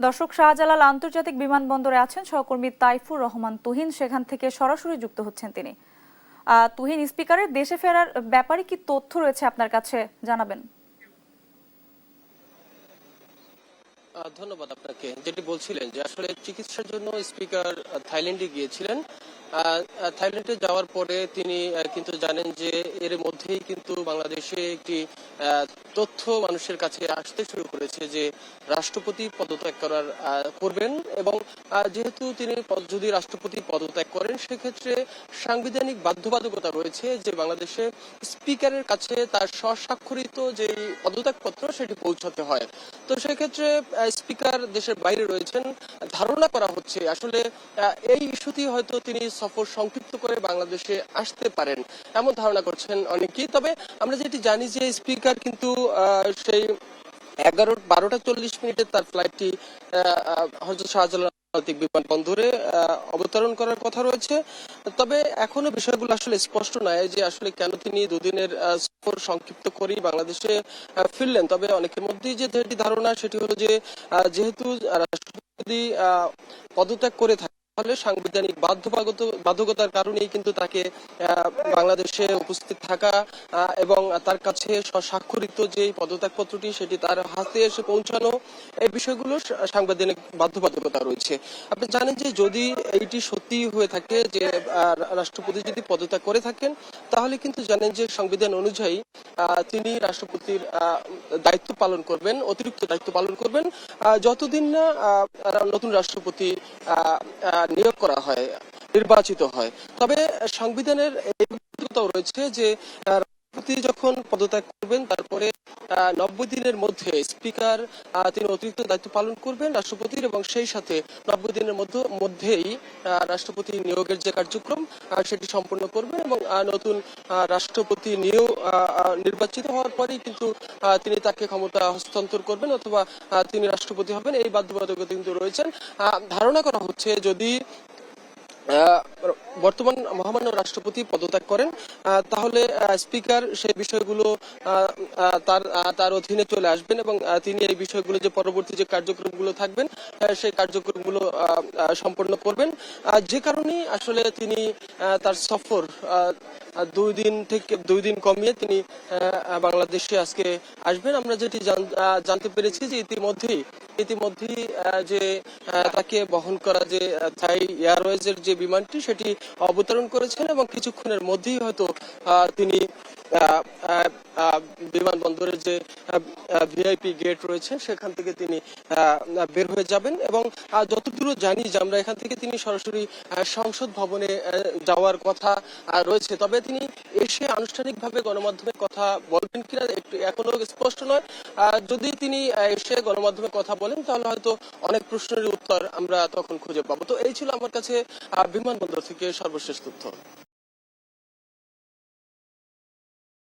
দর্শক, শাহজালাল আন্তর্জাতিক বিমানবন্দরে আছেন সহকর্মী তাইফুর রহমান তুহিন, সেখান থেকে সরাসরি যুক্ত হচ্ছেন তিনি। তুহিন, স্পিকারের দেশে ফেরার ব্যাপারে কি তথ্য রয়েছে আপনার কাছে, জানাবেন। ধন্যবাদ আপনাকে। যেটি বলছিলেন যে আসলে চিকিৎসার জন্য স্পিকার থাইল্যান্ডে গিয়েছিলেন। থাইল্যান্ডে যাওয়ার পরে তিনি কিন্তু জানেন যে এর মধ্যেই কিন্তু বাংলাদেশে একটি তথ্য মানুষের কাছে আসতে শুরু করেছে যে রাষ্ট্রপতি পদত্যাগ করবেন, এবং যেহেতু তিনি যদি রাষ্ট্রপতি পদত্যাগ করেন সেক্ষেত্রে সাংবিধানিক বাধ্যবাধকতা রয়েছে যে বাংলাদেশে স্পিকারের কাছে তার স্বস্বাক্ষরিত যে পদত্যাগপত্র সেটি পৌঁছাতে হয়। তো সেক্ষেত্রে স্পিকার দেশের বাইরে রয়েছেন। ধারণা করা হচ্ছে আসলে এই ইস্যুটি হয়তো তিনি সফর সংক্ষিপ্ত করে বাংলাদেশে আসতে পারেন, এমন ধারণা করছেন অনেকেই। তবে আমরা যেটি জানি যে স্পিকার কিন্তু সেই 12টা 40 মিনিটে তার ফ্লাইটটি হযরত শাহজালাল আন্তর্জাতিক বিমানবন্দরে অবতরণ করার কথা রয়েছে। তবে এখনো বিষয়গুলো আসলে স্পষ্ট নয় যে আসলে কেন তিনি দুদিনের সফর সংক্ষিপ্ত করেই বাংলাদেশে ফিরলেন। তবে অনেকের মধ্যেই যেটি ধারণা সেটি হলো যে যেহেতু রাষ্ট্রপতি পদত্যাগ করে থাকে তাহলে সাংবিধানিক বাধ্যকতার কারণেই কিন্তু তাকে বাংলাদেশে উপস্থিত থাকা এবং তার কাছে স্বাক্ষরিত যে পদত্যাগপত্রটি সেটি তার হাতে এসে পৌঁছানো, এই বিষয়গুলো সাংবিধানিক বাধ্যবাধকতা রয়েছে। আপনি জানেন যে যদি এইটি সত্যি হয়ে থাকে যে রাষ্ট্রপতি যদি পদত্যাগ করে থাকেন তাহলে কিন্তু জানেন যে সংবিধান অনুযায়ী তিনি রাষ্ট্রপতির দায়িত্ব পালন করবেন, অতিরিক্ত দায়িত্ব পালন করবেন যতদিন না নতুন রাষ্ট্রপতি নিয়োগ করা হয়, নির্বাচিত হয়। তবে সংবিধানের এই বাধ্যবাধকতাও রয়েছে যে রাষ্ট্রপতি যখন পদত্যাগ করবেন তারপরে 90 দিনের মধ্যে স্পিকার তিনি অতিরিক্ত দায়িত্ব পালন করবেন রাষ্ট্রপতির, এবং সেই সাথে 90 দিনের মধ্যেই রাষ্ট্রপতি নিয়োগের যে কার্যক্রম সেটি সম্পন্ন করবেন, এবং নতুন রাষ্ট্রপতি নির্বাচিত হওয়ার পরেই কিন্তু তিনি তাকে ক্ষমতা হস্তান্তর করবেন অথবা তিনি রাষ্ট্রপতি হবেন। এই বাধ্যবাধকতা কিন্তু রয়েছেন। ধারণা করা হচ্ছে যদি বর্তমান মহামান্য রাষ্ট্রপতি পদত্যাগ করেন তাহলে স্পিকার সেই বিষয়গুলো তার অধীনে চলে আসবেন, এবং তিনি এই বিষয়গুলো যে পরবর্তী যে কার্যক্রমগুলো থাকবেন সেই কার্যক্রমগুলো সম্পন্ন করবেন। যে কারণে আসলে তিনি তার সফর 2 দিন কমিয়ে তিনি বাংলাদেশে আজকে আসবেন। আমরা যেটি জানতে পেরেছি যে ইতিমধ্যেই যে তাকে বহন করা যে থাই এয়ারওয়েজের যে বিমানটি সেটি অবতরণ করেছেন, এবং কিছুক্ষণের মধ্যেই হয়তো তিনি বিমানবন্দরের যে ভিআইপি গেট রয়েছে সেখান থেকে তিনি বের হয়ে যাবেন। এবং যতদূর জানি যে আমরা এখান থেকে তিনি সরাসরি সংসদ ভবনে যাওয়ার কথা রয়েছে। তবে তিনি এসে আনুষ্ঠানিকভাবে গণমাধ্যমে কথা বলবেন কিনা একটু এখনো স্পষ্ট নয়। যদি তিনি এসে গণমাধ্যমে কথা বলেন তাহলে হয়তো অনেক প্রশ্নের উত্তর আমরা তখন খুঁজে পাবো। তো এই ছিল আমার কাছে বিমানবন্দর থেকে সর্বশেষ তথ্য।